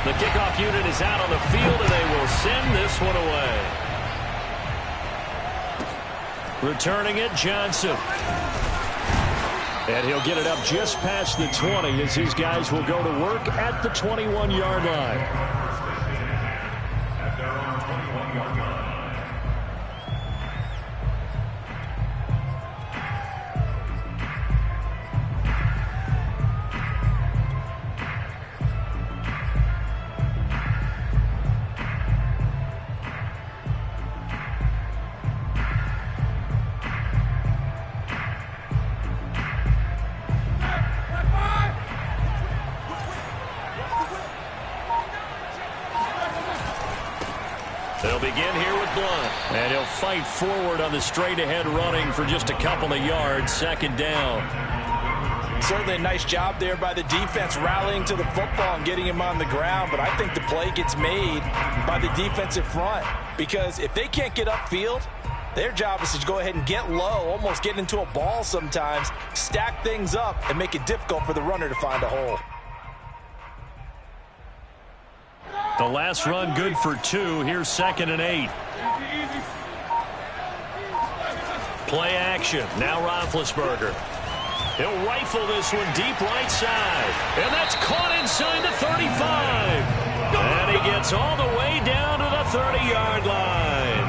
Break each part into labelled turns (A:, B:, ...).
A: The kickoff unit is out on the field, and they will send this one away. Returning it, Johnson. And he'll get it up just past the 20 as his guys will go to work at the 21-yard line. They'll begin here with Blunt. And he'll fight forward on the straight-ahead running for just a couple of yards. Second down.
B: Certainly a nice job there by the defense rallying to the football and getting him on the ground. But I think the play gets made by the defensive front. Because if they can't get upfield, their job is to go ahead and get low, almost get into a ball sometimes, stack things up, and make it difficult for the runner to find a hole.
A: The last run good for 2. Here's 2nd and 8. Play action. Now Roethlisberger. He'll rifle this one deep right side. And that's caught inside the 35. And he gets all the way down to the 30-yard line.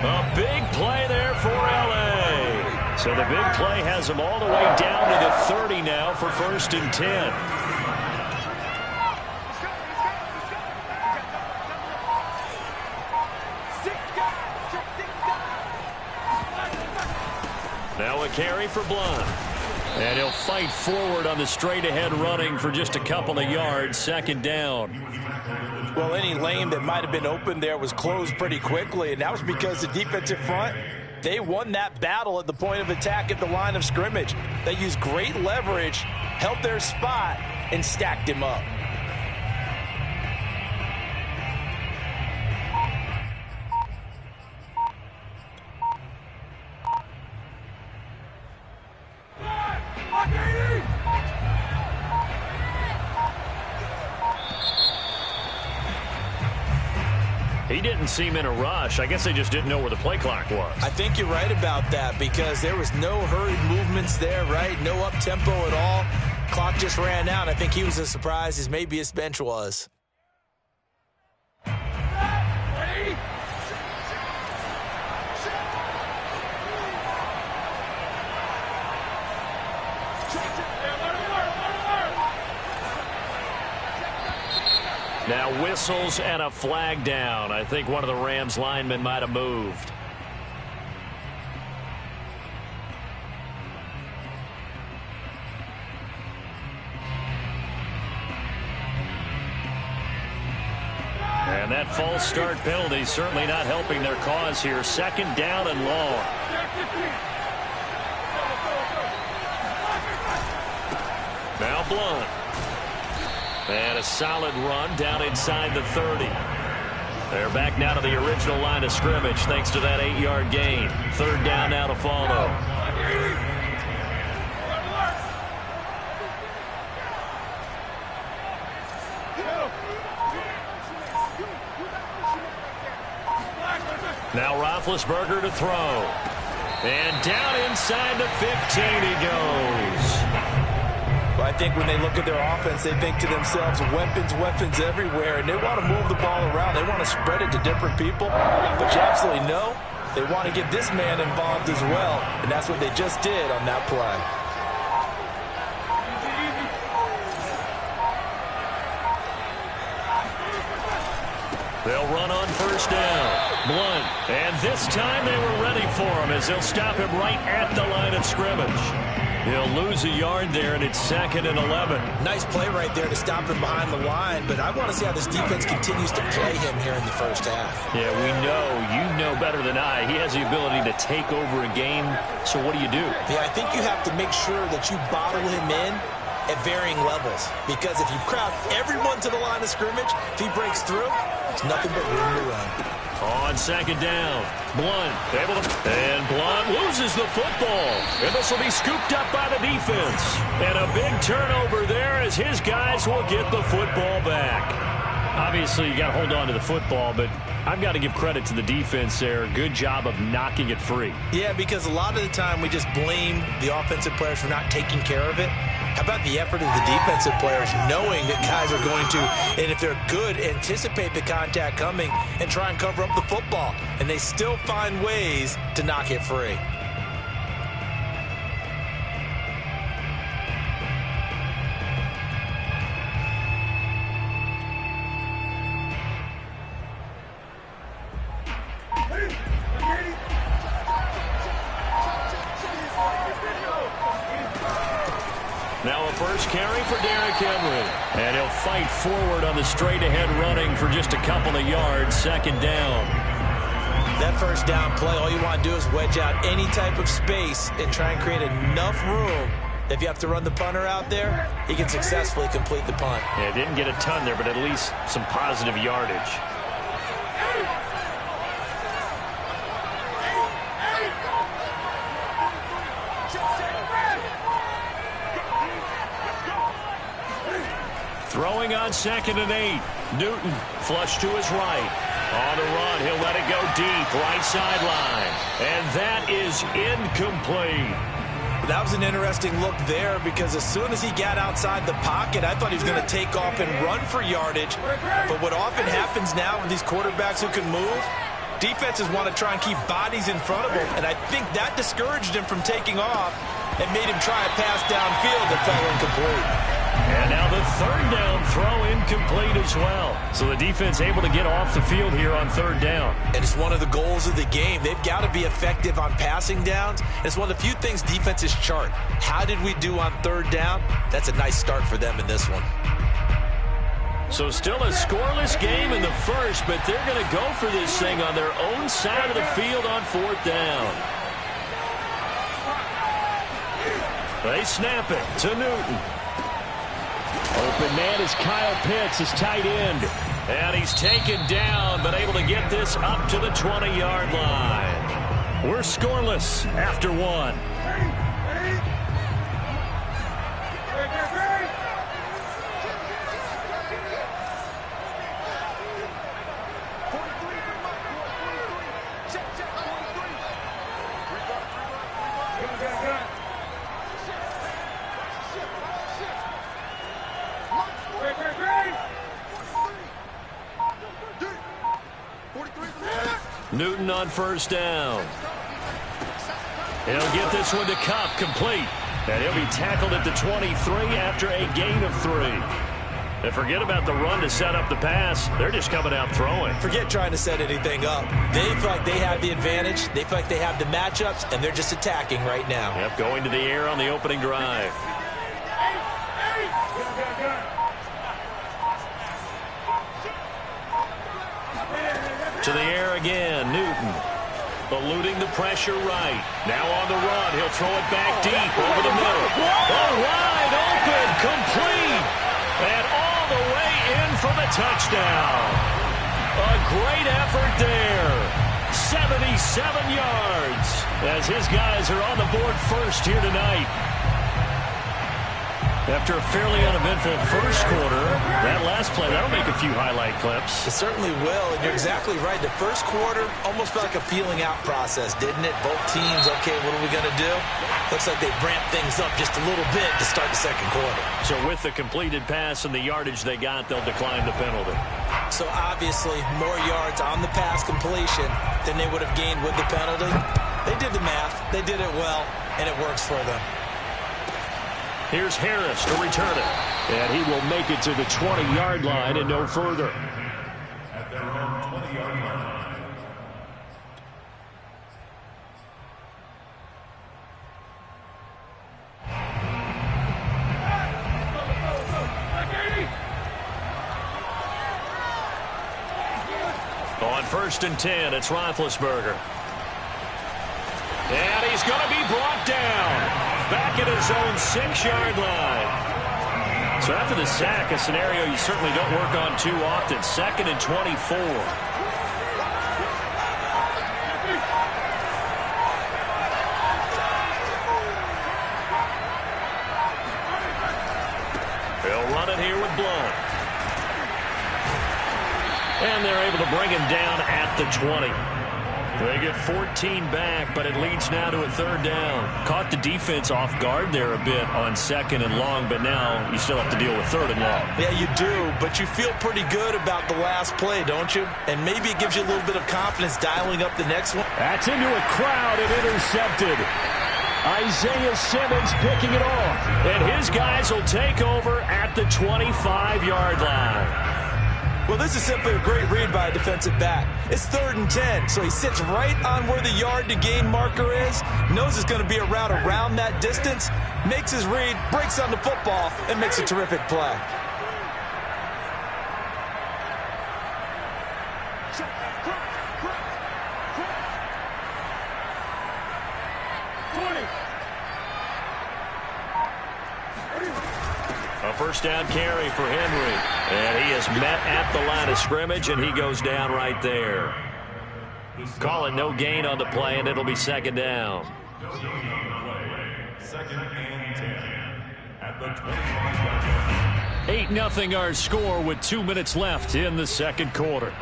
A: A big play there for L.A. So the big play has him all the way down to the 30 now for 1st and 10. Now a carry for Blunt. And he'll fight forward on the straight-ahead running for just a couple of yards. 2nd down.
B: Well, any lane that might have been open there was closed pretty quickly, and that was because the defensive front, they won that battle at the point of attack at the line of scrimmage. They used great leverage, held their spot, and stacked him up.
A: He didn't seem in a rush. I guess they just didn't know where the play clock was.
B: I think you're right about that because there was no hurried movements there, right? No up-tempo at all. Clock just ran out. I think he was as surprised as maybe his bench was.
A: Now whistles and a flag down. I think one of the Rams linemen might have moved. And that false start penalty certainly not helping their cause here. 2nd down and long. Now Blunt. And a solid run down inside the 30. They're back now to the original line of scrimmage thanks to that 8-yard gain. 3rd down now to follow. Now Roethlisberger to throw. And down inside the 15 he goes.
B: I think when they look at their offense, they think to themselves, weapons, weapons everywhere, and they want to move the ball around. They want to spread it to different people, but you absolutely know they want to get this man involved as well, and that's what they just did on that play.
A: They'll run on 1st down. Blunt, and this time they were ready for him as they'll stop him right at the line of scrimmage. He'll lose a yard there, and it's 2nd and 11.
B: Nice play right there to stop him behind the line, but I want to see how this defense continues to play him here in the 1st half.
A: Yeah, we know. You know better than I. He has the ability to take over a game, so what do you do?
B: Yeah, I think you have to make sure that you bottle him in at varying levels, because if you crowd everyone to the line of scrimmage, if he breaks through, it's nothing but room to run.
A: On 2nd down, Blunt able to, and Blunt loses the football. And this will be scooped up by the defense. And a big turnover there as his guys will get the football back. Obviously, you got to hold on to the football, but I've got to give credit to the defense there. Good job of knocking it free.
B: Yeah, because a lot of the time we just blame the offensive players for not taking care of it. How about the effort of the defensive players knowing that guys are going to, and if they're good, anticipate the contact coming and try and cover up the football. And they still find ways to knock it free.
A: Now a first carry for Derrick Henry. And he'll fight forward on the straight-ahead running for just a couple of yards. Second down.
B: That first down play, all you want to do is wedge out any type of space and try and create enough room. If you have to run the punter out there, he can successfully complete the punt.
A: Yeah, didn't get a ton there, but at least some positive yardage. Throwing on 2nd and 8. Newton flush to his right. On the run, he'll let it go deep, right sideline. And that is incomplete.
B: That was an interesting look there because as soon as he got outside the pocket, I thought he was going to take off and run for yardage. But what often happens now with these quarterbacks who can move, defenses want to try and keep bodies in front of him. And I think that discouraged him from taking off and made him try a pass downfield that fell incomplete.
A: And now the third down throw incomplete as well. So the defense able to get off the field here on 3rd down.
B: And it's one of the goals of the game. They've got to be effective on passing downs. It's one of the few things defenses chart. How did we do on 3rd down? That's a nice start for them in this one.
A: So still a scoreless game in the first, but they're going to go for this thing on their own side of the field on 4th down. They snap it to Newton. Open man is Kyle Pitts, his tight end. And he's taken down, but able to get this up to the 20-yard line. We're scoreless after 1. Newton on 1st down. He'll get this one to Kupp, complete. And he'll be tackled at the 23 after a gain of 3. And forget about the run to set up the pass. They're just coming out throwing.
B: Forget trying to set anything up. They feel like they have the advantage. They feel like they have the matchups, and they're just attacking right now.
A: Yep, going to the air on the opening drive. To the air again, Newton. Eluding the pressure right. Now on the run, he'll throw it back deep over the middle. Oh, wide open, complete. And all the way in for the touchdown. A great effort there. 77 yards as his guys are on the board first here tonight. After a fairly uneventful first quarter, that last play, that'll make a few highlight clips.
B: It certainly will, and you're exactly right. The first quarter almost felt like a feeling out process, didn't it? Both teams, okay, what are we going to do? Looks like they ramped things up just a little bit to start the second quarter.
A: So with the completed pass and the yardage they got, they'll decline the penalty.
B: So obviously, more yards on the pass completion than they would have gained with the penalty. They did the math. They did it well, and it works for them.
A: Here's Harris to return it. And he will make it to the 20-yard line and no further. At their own 20-yard line. On 1st and 10, it's Roethlisberger. And he's going to be brought down. Back at his own 6-yard line. So after the sack, a scenario you certainly don't work on too often. 2nd and 24. He'll run it here with Blount. And they're able to bring him down at the 20. They get 14 back, but it leads now to a third down. Caught the defense off guard there a bit on second and long, but now you still have to deal with third and long.
B: Yeah, you do, but you feel pretty good about the last play, don't you? And maybe it gives you a little bit of confidence dialing up the next one.
A: That's into a crowd and intercepted. Isaiah Simmons picking it off. And his guys will take over at the 25-yard line.
B: Well, this is simply a great read by a defensive back. It's 3rd and 10, so he sits right on where the yard-to-gain marker is, knows it's going to be a route around that distance, makes his read, breaks on the football, and makes a terrific play.
A: A first down carry for Henry. And he is met at the line of scrimmage, and he goes down right there. Calling no gain on the play, and it'll be second down.
C: Second and 10 at the 25.
A: 8-0 our score with 2 minutes left in the second quarter.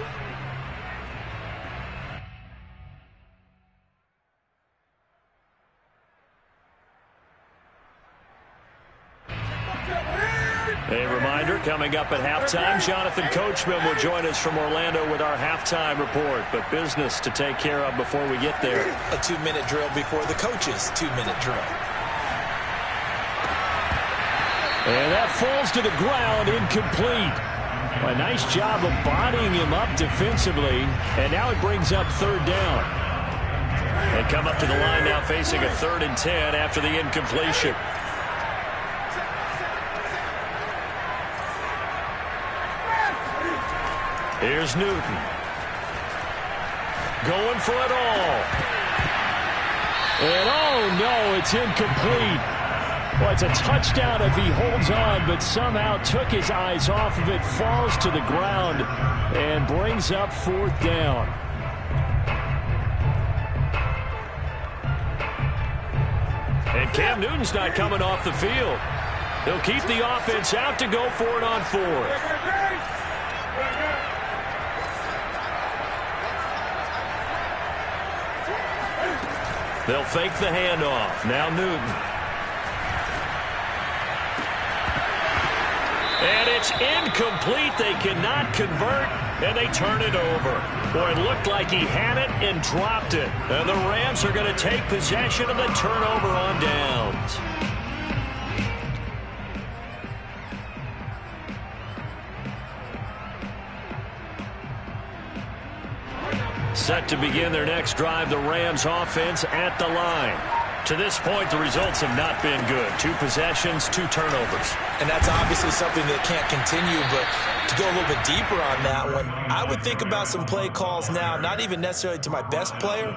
A: A reminder, coming up at halftime, Jonathan Coachman will join us from Orlando with our halftime report. But business to take care of before we get there.
B: A 2-minute drill before the coach's 2-minute drill.
A: And that falls to the ground, incomplete. A nice job of bodying him up defensively. And now it brings up third down. They come up to the line now facing a 3rd and 10 after the incompletion. Here's Newton. Going for it all. And oh no, it's incomplete. Well, it's a touchdown if he holds on, but somehow took his eyes off of it, falls to the ground, and brings up 4th down. And Cam Newton's not coming off the field. He'll keep the offense out to go for it on 4th. They'll fake the handoff. Now Newton. And it's incomplete. They cannot convert, and they turn it over. Boy, it looked like he had it and dropped it. And the Rams are going to take possession of the turnover on downs. Set to begin their next drive, the Rams offense at the line. To this point, the results have not been good. 2 possessions, 2 turnovers.
B: And that's obviously something that can't continue, but to go a little bit deeper on that one, I would think about some play calls now, not even necessarily to my best player,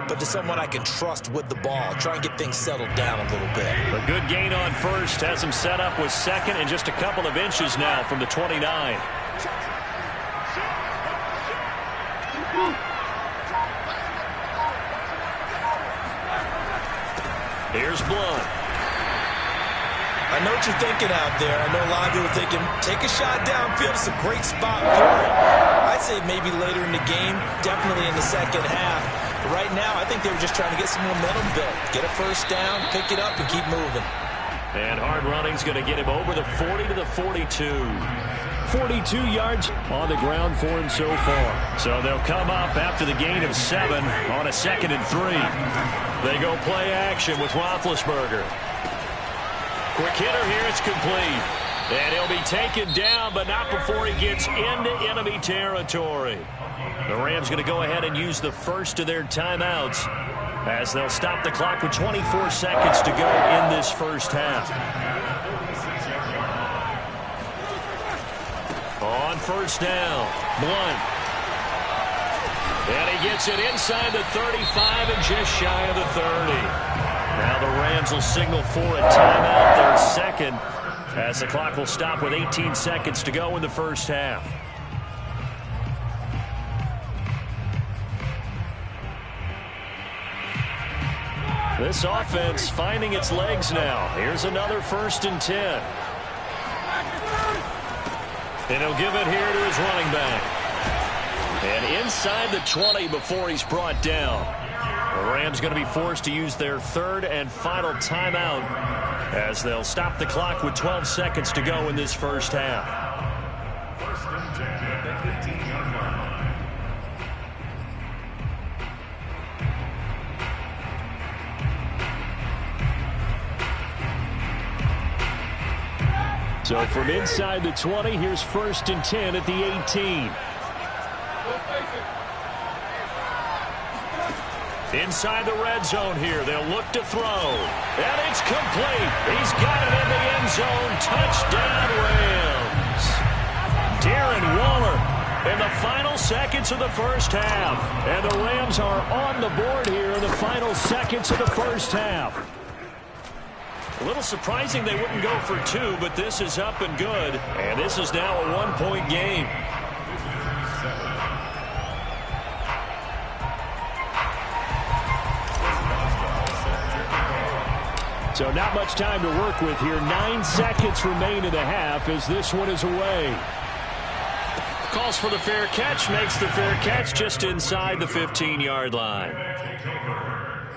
B: but to someone I can trust with the ball. Try and get things settled down a little bit.
A: A good gain on first has him set up with second and just a couple of inches now from the 29. Here's Blunt.
B: I know what you're thinking out there. I know a lot of people are thinking, take a shot downfield. It's a great spot for it. I'd say maybe later in the game, definitely in the second half. But right now, I think they were just trying to get some momentum built. Get a first down, pick it up, and keep moving.
A: And hard running's going to get him over the 40 to the 42. 42 yards on the ground for him so far. So they'll come up after the gain of 7 on a 2nd and 3. They go play action with Roethlisberger. Quick hitter here, it's complete. And he'll be taken down, but not before he gets into enemy territory. The Rams going to go ahead and use the first of their timeouts as they'll stop the clock with 24 seconds to go in this first half. On first down, Blunt. And he gets it inside the 35 and just shy of the 30. Now the Rams will signal for a timeout, their second, as the clock will stop with 18 seconds to go in the first half. This offense finding its legs now. Here's another 1st and 10. And he'll give it here to his running back. And inside the 20 before he's brought down. The Rams going to be forced to use their third and final timeout as they'll stop the clock with 12 seconds to go in this first half.
C: First and 10 at the 15-yard line.
A: So from inside the 20, here's first and 10 at the 18. Inside the red zone here, they'll look to throw. And it's complete. He's got it in the end zone. Touchdown, Rams. Darren Waller in the final seconds of the first half. And the Rams are on the board here in the final seconds of the first half. A little surprising they wouldn't go for two, but this is up and good. And this is now a one-point game. So not much time to work with here. 9 seconds remain in the half as this one is away. Calls for the fair catch, makes the fair catch just inside the 15-yard line.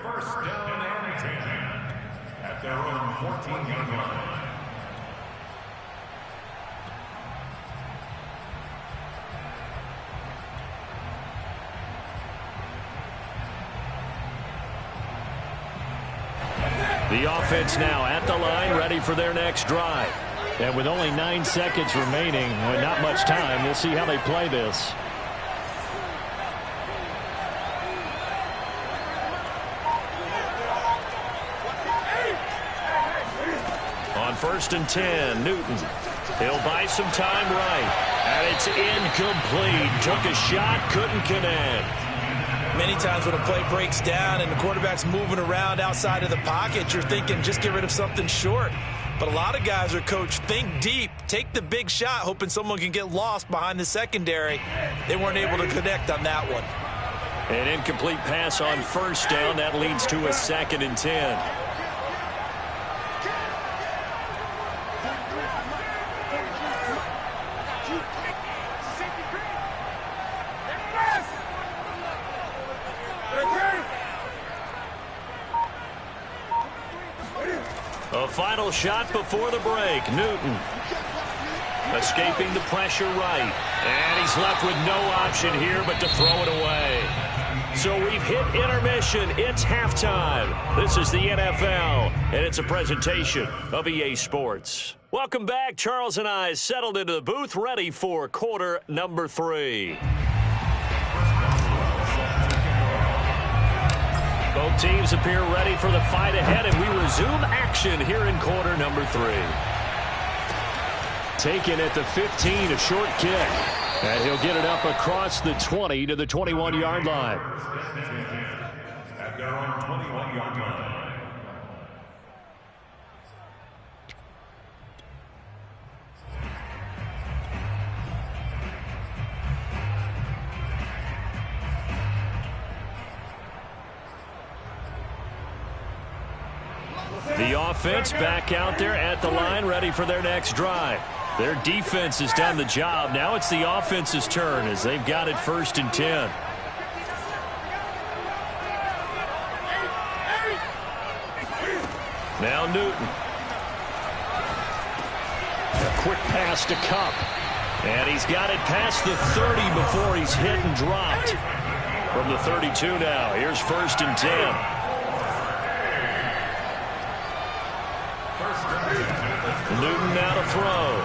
C: First down and 10 at their own 14-yard line.
A: The offense now at the line, ready for their next drive. And with only 9 seconds remaining, and not much time, we'll see how they play this. On first and 10, Newton. He'll buy some time right. And it's incomplete. Took a shot, couldn't connect.
B: Many times when a play breaks down and the quarterback's moving around outside of the pocket, you're thinking just get rid of something short. But a lot of guys are coached, think deep, take the big shot, hoping someone can get lost behind the secondary. They weren't able to connect on that one.
A: An incomplete pass on first down. That leads to a second and 10. A final shot before the break. Newton escaping the pressure right. And he's left with no option here but to throw it away. So we've hit intermission. It's halftime. This is the NFL, and it's a presentation of EA Sports. Welcome back. Charles and I settled into the booth, ready for quarter number 3. Both teams appear ready for the fight ahead, and we resume action here in quarter number 3. Taken at the 15, a short kick. And he'll get it up across the 20 to the 21-yard line.
C: At their own 21-yard line.
A: The offense back out there at the line, ready for their next drive. Their defense has done the job. Now it's the offense's turn as they've got it first and 10. Now Newton. A quick pass to Kupp. And he's got it past the 30 before he's hit and dropped. From the 32 now, here's first and 10. Newton now to throw.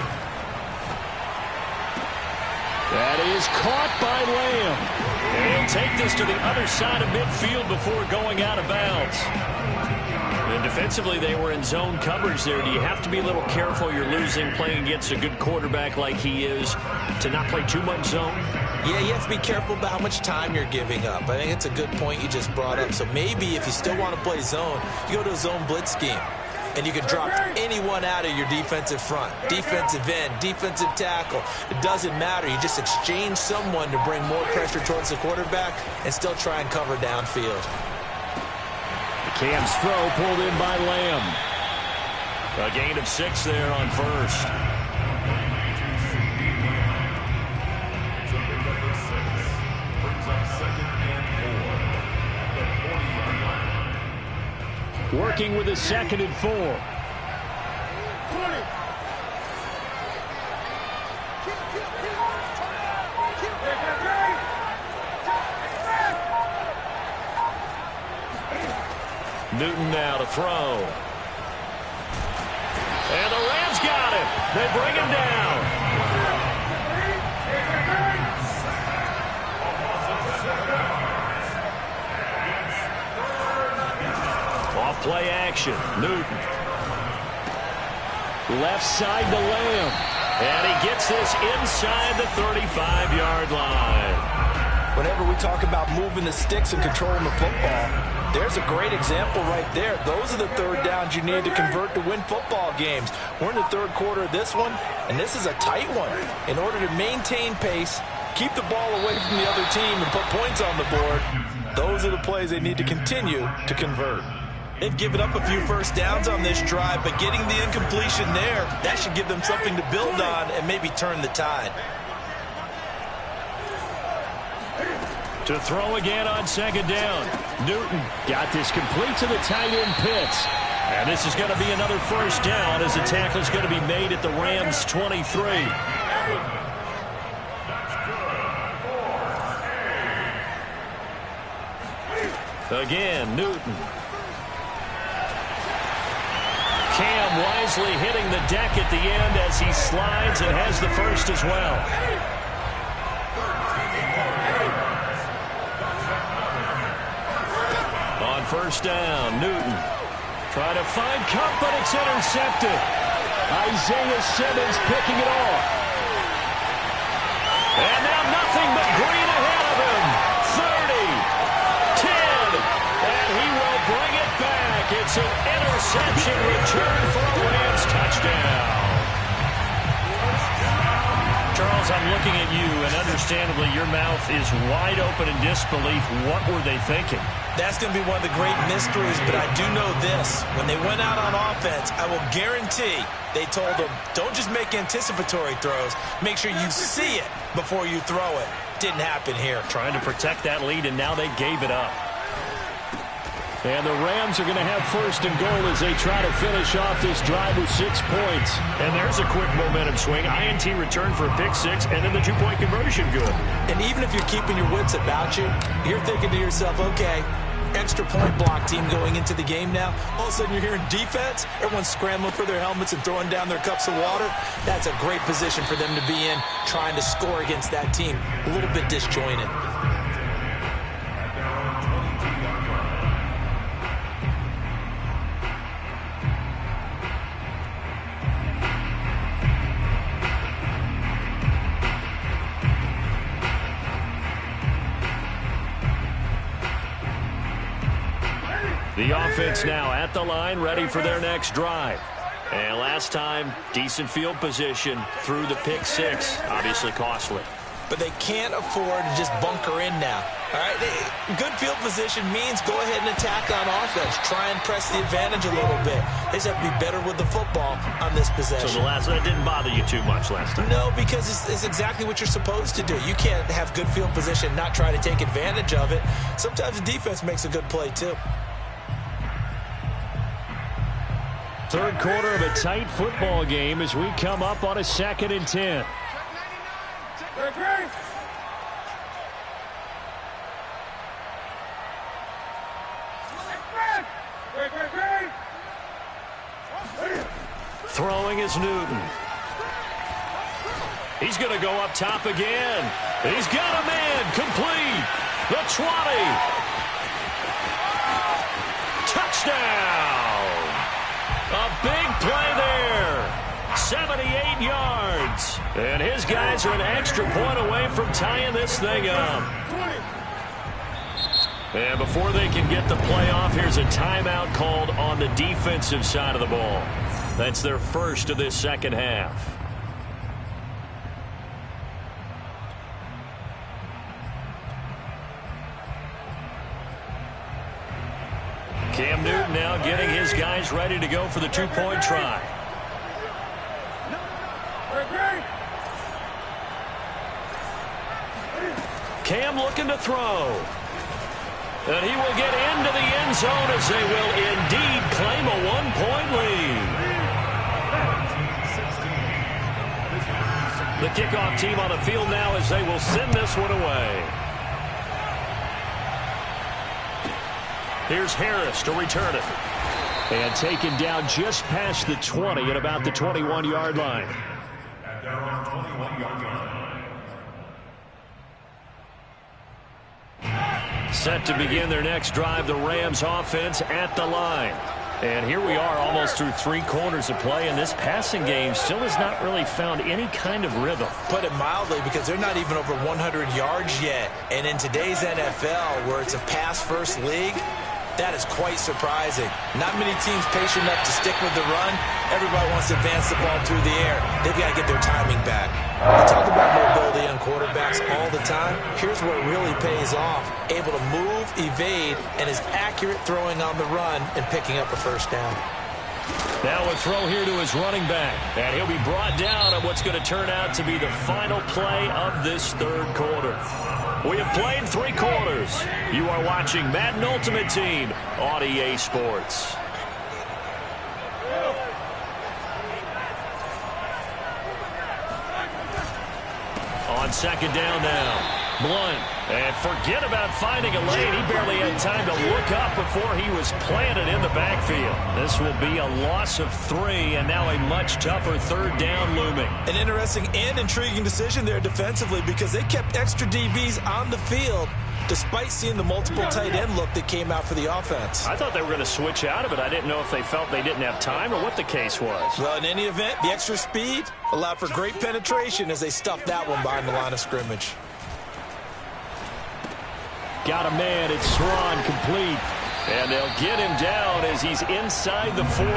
A: That is caught by Lamb. And he'll take this to the other side of midfield before going out of bounds. And defensively, they were in zone coverage there. Do you have to be a little careful? You're losing, playing against a good quarterback like he is, to not play too much zone?
B: Yeah, you have to be careful about how much time you're giving up. I think it's a good point you just brought up. So maybe if you still want to play zone, you go to a zone blitz scheme. And you can drop anyone out of your defensive front. Defensive end, defensive tackle. It doesn't matter. You just exchange someone to bring more pressure towards the quarterback and still try and cover downfield.
A: Cam's throw pulled in by Lamb. A gain of 6 there on first. working with a 2nd and 4. Newton now to throw. And the Rams got him. They bring him down. Off play action. Newton. Left side to Lamb. And he gets this inside the 35-yard line.
B: Whenever we talk about moving the sticks and controlling the football, there's a great example right there. Those are the third downs you need to convert to win football games. We're in the third quarter of this one, and this is a tight one. In order to maintain pace, keep the ball away from the other team, and put points on the board, those are the plays they need to continue to convert. They've given up a few first downs on this drive, but getting the incompletion there, that should give them something to build on and maybe turn the tide.
A: To throw again on 2nd down. Newton got this complete to the tight end Pitts. And this is going to be another first down as the tackle is going to be made at the Rams 23. Again, Newton. Cam wisely hitting the deck at the end as he slides and has the first as well. On first down, Newton trying to find Kupp, but it's intercepted. Isaiah Simmons picking it off. And now nothing but green ahead of him. 30, 10, and he will bring it back. It's an interception return for a Rams touchdown. Charles, I'm looking at you, and understandably your mouth is wide open in disbelief. What were they thinking?
B: That's going to be one of the great mysteries, but I do know this. When they went out on offense, I will guarantee they told them, don't just make anticipatory throws. Make sure you see it before you throw it. Didn't happen here.
A: Trying to protect that lead, and now they gave it up. And the Rams are going to have first and goal as they try to finish off this drive with 6 points. And there's a quick momentum swing. INT return for a pick-6, and then the 2-point conversion good.
B: And even if you're keeping your wits about you, you're thinking to yourself, okay, extra point block team going into the game now. All of a sudden you're hearing defense. Everyone's scrambling for their helmets and throwing down their cups of water. That's a great position for them to be in, trying to score against that team. A little bit disjointed.
A: The offense now at the line, ready for their next drive. And last time, decent field position through the pick-6. Obviously costly.
B: But they can't afford to just bunker in now. All right, good field position means go ahead and attack on offense. Try and press the advantage a little bit. They just have to be better with the football on this possession.
A: So that didn't bother you too much last time?
B: No, because it's exactly what you're supposed to do. You can't have good field position, not try to take advantage of it. Sometimes the defense makes a good play too.
A: Third quarter of a tight football game as we come up on a 2nd and 10. Throwing is Newton. He's going to go up top again. He's got a man complete. The 20. Touchdown. A big play there. 78 yards. And his guys are an extra point away from tying this thing up. And before they can get the play off, here's a timeout called on the defensive side of the ball. That's their first of this second half. Cam Newton now getting his guys ready to go for the 2-point try. Cam looking to throw. And he will get into the end zone as they will indeed claim a 1-point lead. The kickoff team on the field now as they will send this one away. Here's Harris to return it. And taken down just past the 20 at about the 21-yard line.
C: At their own 21-yard line.
A: Set to begin their next drive, the Rams offense at the line. And here we are almost through 3 quarters of play, and this passing game still has not really found any kind of rhythm.
B: Put it mildly, because they're not even over 100 yards yet. And in today's NFL, where it's a pass-first league, that is quite surprising. Not many teams patient enough to stick with the run. Everybody wants to advance the ball through the air. They've got to get their timing back. We talk about mobility on quarterbacks all the time. Here's where it really pays off. Able to move, evade, and is accurate throwing on the run and picking up a first down.
A: Now a throw here to his running back. And he'll be brought down on what's going to turn out to be the final play of this third quarter. We have played 3 quarters. You are watching Madden Ultimate Team on EA Sports. On second down now. Blunt. And forget about finding a lane. He barely had time to look up before he was planted in the backfield. This will be a loss of 3, and now a much tougher third down looming.
B: An interesting and intriguing decision there defensively, because they kept extra DBs on the field despite seeing the multiple tight end look that came out for the offense.
A: I thought they were going to switch out of it. I didn't know if they felt they didn't have time or what the case was.
B: Well, in any event, the extra speed allowed for great penetration as they stuffed that one behind the line of scrimmage.
A: Got a man, it's Swan, complete. And they'll get him down as he's inside the 40.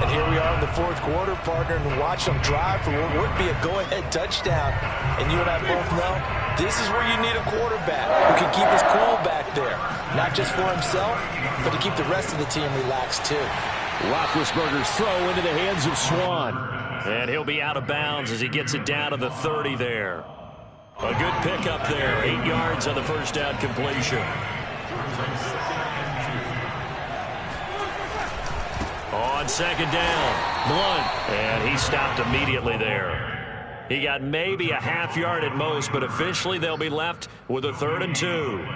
B: And here we are in the 4th quarter, partner, and watch them drive for what would be a go-ahead touchdown. And you and I both know this is where you need a quarterback who can keep his cool back there. Not just for himself, but to keep the rest of the team relaxed too.
A: Roethlisberger's throw into the hands of Swan. And he'll be out of bounds as he gets it down to the 30 there. A good pickup there. 8 yards on the first down completion. On second down, Blunt. And he stopped immediately there. He got maybe a half yard at most, but officially they'll be left with a 3rd and 2.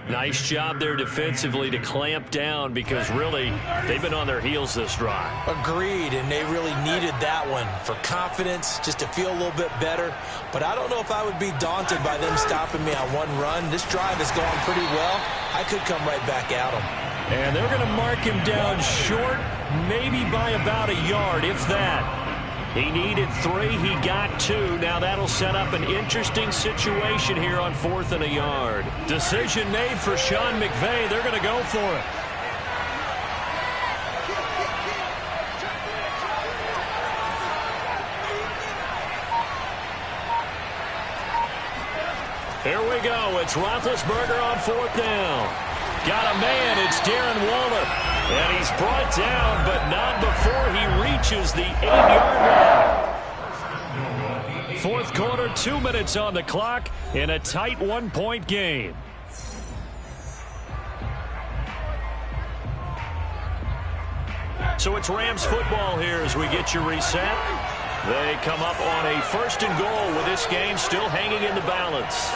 A: Nice job there defensively to clamp down, because really they've been on their heels this drive.
B: Agreed, and they really needed that one for confidence, just to feel a little bit better. But I don't know if I would be daunted by them stopping me on one run. This drive has gone pretty well. I could come right back at them.
A: And they're going to mark him down short, maybe by about a yard, if that. He needed 3, he got 2. Now that'll set up an interesting situation here on 4th and a yard. Decision made for Sean McVay. They're going to go for it. Here we go. It's Roethlisberger on 4th down. Got a man. It's Darren Waller. And he's brought down, but not before he reaches the 8-yard line. 4th quarter, 2 minutes on the clock in a tight 1-point game. So it's Rams football here as we get you reset. They come up on a 1st and goal with this game still hanging in the balance.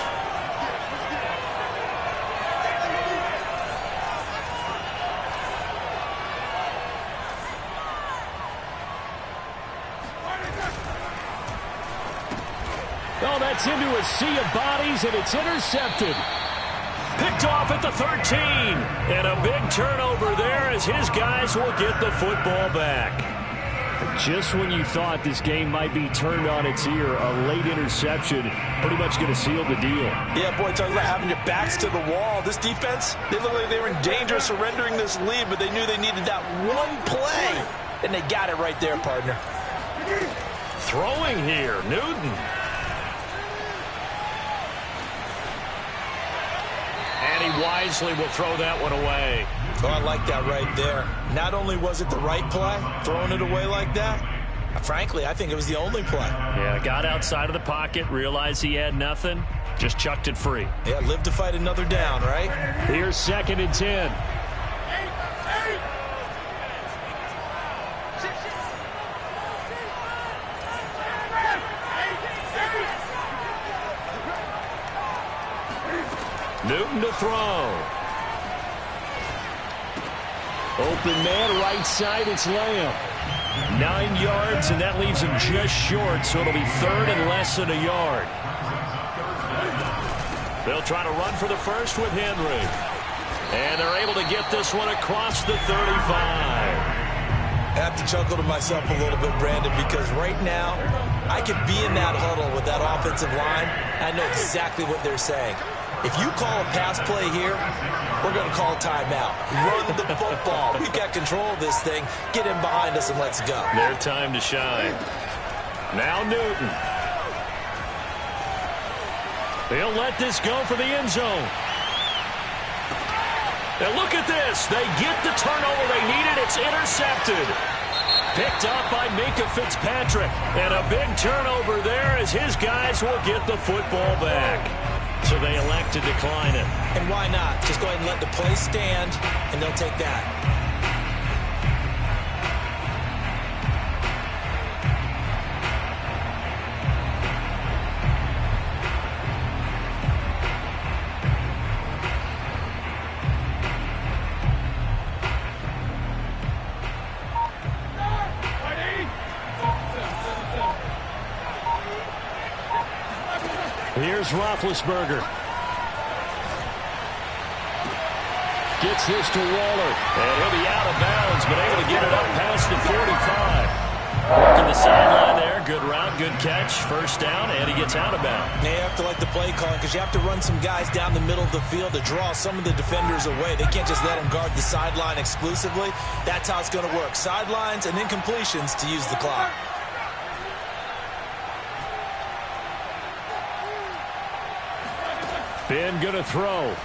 A: Oh, that's into a sea of bodies, and it's intercepted. Picked off at the 13. And a big turnover there as his guys will get the football back. Just when you thought this game might be turned on its ear, a late interception pretty much going to seal the deal.
B: Yeah, boy, talking about having your backs to the wall. This defense, they look like they were in danger of surrendering this lead, but they knew they needed that one play, and they got it right there, partner.
A: Throwing here, Newton. And he wisely will throw that one away.
B: Oh, I like that right there. Not only was it the right play, throwing it away like that, Frankly, I think it was the only play.
A: Yeah, got outside of the pocket, realized he had nothing, just chucked it free.
B: Yeah, live to fight another down, right?
A: Here's 2nd and 10. Newton to throw. Open man, right side, it's Lamb. 9 yards, and that leaves him just short, so it'll be 3rd and less than a yard. They'll try to run for the first with Henry. And they're able to get this one across the 35.
B: I have to chuckle to myself a little bit, Brandon, because right now I could be in that huddle with that offensive line. I know exactly what they're saying. If you call a pass play here, we're going to call a timeout. Run the football. We've got control of this thing. Get in behind us and let's go.
A: Their time to shine. Now Newton. They'll let this go for the end zone. And look at this. They get the turnover they needed. It's intercepted. Picked up by Minkah Fitzpatrick. And a big turnover there as his guys will get the football back. So they elect to decline it.
B: And why not? Just go ahead and let the play stand, and they'll take that.
A: Here's Roethlisberger. Gets this to Waller. And he'll be out of bounds, but able to get it up past the 45. Working the sideline there. Good route, good catch. First down, and he gets out of bounds.
B: Now you have to like the play calling because you have to run some guys down the middle of the field to draw some of the defenders away. They can't just let them guard the sideline exclusively. That's how it's going to work. Sidelines and then completions to use the clock.
A: Ben going to throw.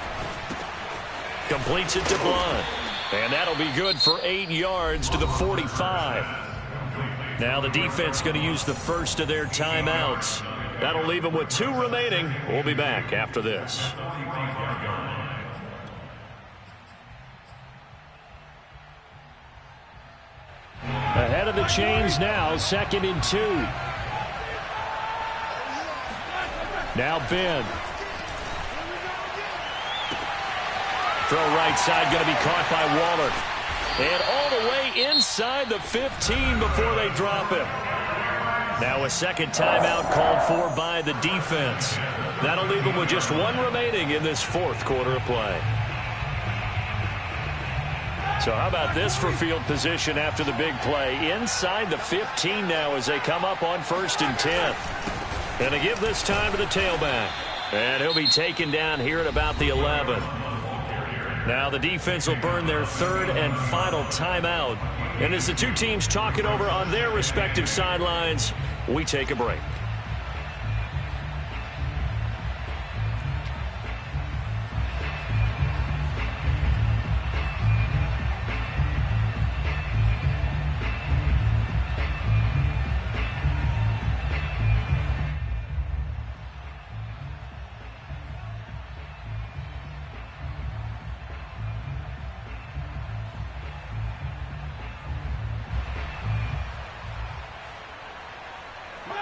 A: Completes it to Blunt. And that'll be good for 8 yards to the 45. Now the defense going to use the first of their timeouts. That'll leave them with 2 remaining. We'll be back after this. Ahead of the chains now, 2nd and 2. Now Ben. Throw right side, going to be caught by Waller. And all the way inside the 15 before they drop him. Now a second timeout called for by the defense. That'll leave them with just 1 remaining in this 4th quarter of play. So how about this for field position after the big play? Inside the 15 now as they come up on 1st and 10. And they give this time to the tailback. And he'll be taken down here at about the 11. Now the defense will burn their 3rd and final timeout. And as the 2 teams talk it over on their respective sidelines, we take a break.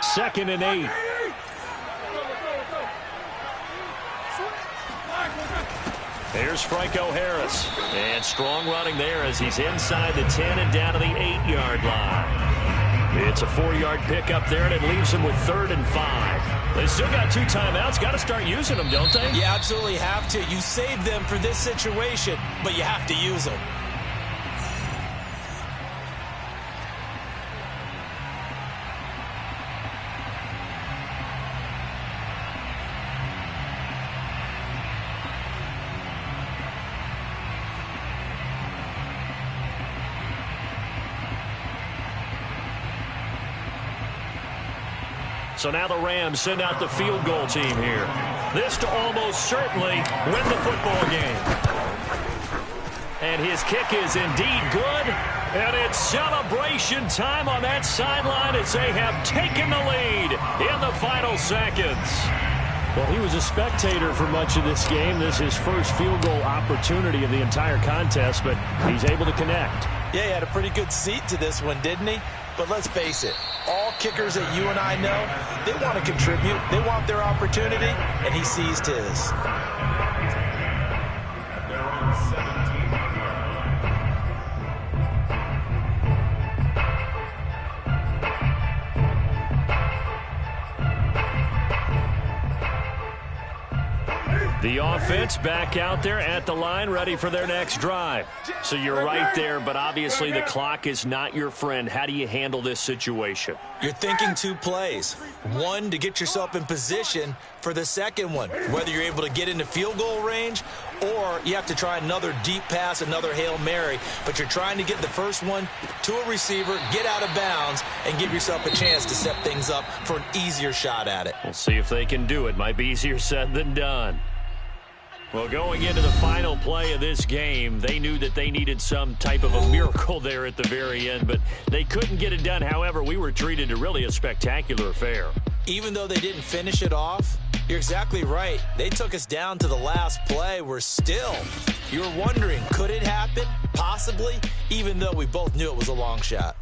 A: Second and 8. There's Franco Harris. And strong running there as he's inside the 10 and down to the 8-yard line. It's a 4-yard pickup there, and it leaves him with 3rd and 5. They still got 2 timeouts. Got to start using them, don't they?
B: You absolutely have to. You save them for this situation, but you have to use them.
A: So now the Rams send out the field goal team here. This to almost certainly win the football game. And his kick is indeed good. And it's celebration time on that sideline as they have taken the lead in the final seconds.
D: Well, he was a spectator for much of this game. This is his first field goal opportunity of the entire contest, but he's able to connect.
B: Yeah, he had a pretty good seat to this one, didn't he? But let's face it, all kickers that you and I know, they want to contribute. They want their opportunity, and he seized his.
C: At their own 17-yard
A: The offense back out there at the line, ready for their next drive. So you're right there, but obviously the clock is not your friend. How do you handle this situation?
B: You're thinking two plays. One, to get yourself in position for the second one, whether you're able to get into field goal range or you have to try another deep pass, another Hail Mary, but you're trying to get the first one to a receiver, get out of bounds, and give yourself a chance to set things up for an easier shot at it.
A: We'll see if they can do it. Might be easier said than done. Well, going into the final play of this game, they knew that they needed some type of a miracle there at the very end, but they couldn't get it done. However, we were treated to really a spectacular affair.
B: Even though they didn't finish it off, you're exactly right. They took us down to the last play. We're still, you're wondering, could it happen? Possibly, even though we both knew it was a long shot.